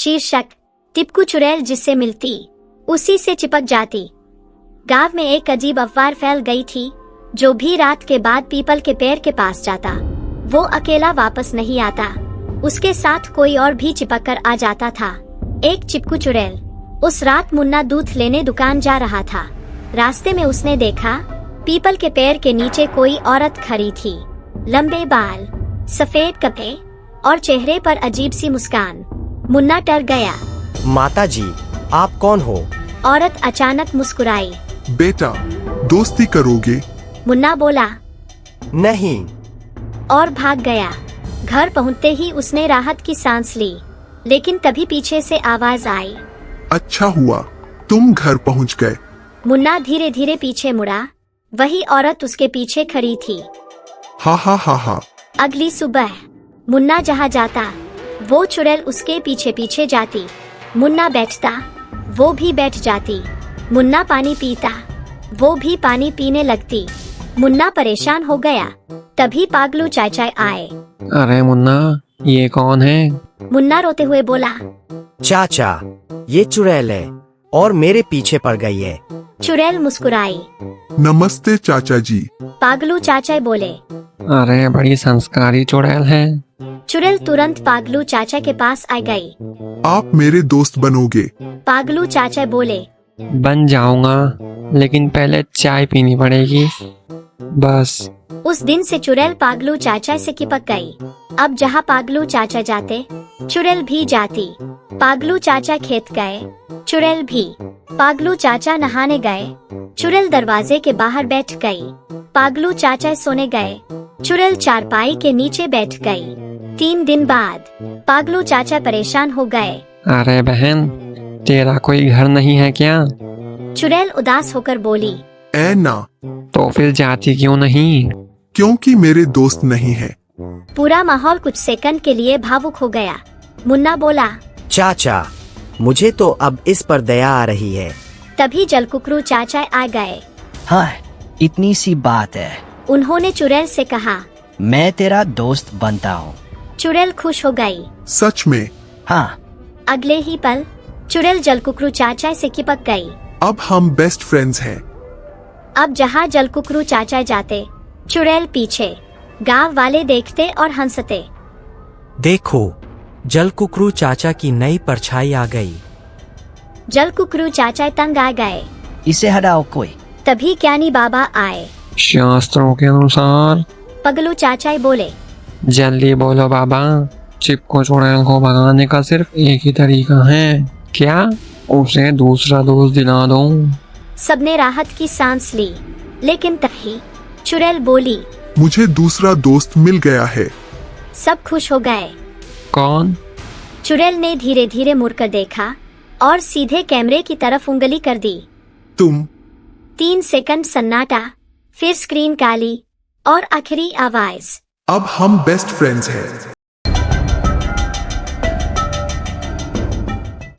शीर्षक टिप्पू चुड़ैल जिससे मिलती उसी से चिपक जाती। गांव में एक अजीब अफवाह फैल गई थी। जो भी रात के बाद पीपल के पेड़ के पास जाता वो अकेला वापस नहीं आता, उसके साथ कोई और भी चिपक कर आ जाता था। एक चिपकू चुड़ैल। उस रात मुन्ना दूध लेने दुकान जा रहा था। रास्ते में उसने देखा पीपल के पेड़ के नीचे कोई औरत खड़ी थी। लंबे बाल, सफेद कपड़े और चेहरे पर अजीब सी मुस्कान। मुन्ना डर गया। माता जी, आप कौन हो? औरत अचानक मुस्कुराई। बेटा, दोस्ती करोगे? मुन्ना बोला नहीं। और भाग गया। घर पहुंचते ही उसने राहत की सांस ली, लेकिन तभी पीछे से आवाज आई। अच्छा हुआ तुम घर पहुंच गए। मुन्ना धीरे धीरे पीछे मुड़ा। वही औरत उसके पीछे खड़ी थी। हा हा हा हा। अगली सुबह मुन्ना जहाँ जाता वो चुड़ैल उसके पीछे पीछे जाती। मुन्ना बैठता वो भी बैठ जाती। मुन्ना पानी पीता वो भी पानी पीने लगती। मुन्ना परेशान हो गया। तभी पागलू चाचा आए। अरे मुन्ना, ये कौन है? मुन्ना रोते हुए बोला, चाचा, ये चुड़ैल है और मेरे पीछे पड़ गई है। चुड़ैल मुस्कुराई। नमस्ते चाचा जी। पागलू चाचा बोले। अरे बड़ी संस्कारी चुड़ैल है। चुड़ैल तुरंत पागलू चाचा के पास आ गई। आप मेरे दोस्त बनोगे? पागलू चाचा बोले। बन जाऊंगा, लेकिन पहले चाय पीनी पड़ेगी। बस। उस दिन से चुड़ैल पागलू चाचा से चिपक गई। अब जहाँ पागलू चाचा जाते चुड़ैल भी जाती। पागलू चाचा खेत गए, चुड़ैल भी। पागलू चाचा नहाने गए, चुड़ैल दरवाजे के बाहर बैठ गई। पागलू चाचा सोने गए, चुड़ैल चारपाई के नीचे बैठ गई। 3 दिन बाद पागलू चाचा परेशान हो गए। अरे बहन, तेरा कोई घर नहीं है क्या? चुड़ैल उदास होकर बोली। ए ना। तो फिर जाती क्यों नहीं? क्योंकि मेरे दोस्त नहीं है। पूरा माहौल कुछ सेकंड के लिए भावुक हो गया। मुन्ना बोला, चाचा, मुझे तो अब इस पर दया आ रही है। तभी जलकुकरू चाचा आ गए। हाँ, इतनी सी बात है। उन्होंने चुड़ैल से कहा, मैं तेरा दोस्त बनता हूँ। चुड़ैल खुश हो गई। सच में? हाँ। अगले ही पल चुड़ैल जलकुकरू चाचा से चिपक गई। अब हम बेस्ट फ्रेंड्स हैं। अब जहाँ जलकुकरू चाचा जाते चुड़ैल पीछे। गांव वाले देखते और हंसते। देखो, जलकुकरू चाचा की नई परछाई आ गई। जलकुकरू चाचा तंग आ गए। इसे हटाओ कोई। तभी ज्ञानी बाबा आए। शास्त्रों के अनुसार। पगलू चाचा बोले। जल्दी बोलो बाबा, चिपको चुड़ैल को भगाने का सिर्फ एक ही तरीका है। क्या? उसे दूसरा दोस्त दिला दो। सबने राहत की सांस ली, लेकिन तभी चुड़ैल बोली, मुझे दूसरा दोस्त मिल गया है। सब खुश हो गए। कौन? चुड़ैल ने धीरे धीरे मुड़कर देखा और सीधे कैमरे की तरफ उंगली कर दी। तुम। 3 सेकंड सन्नाटा, फिर स्क्रीन काली और आखिरी आवाज, अब हम बेस्ट फ्रेंड्स हैं।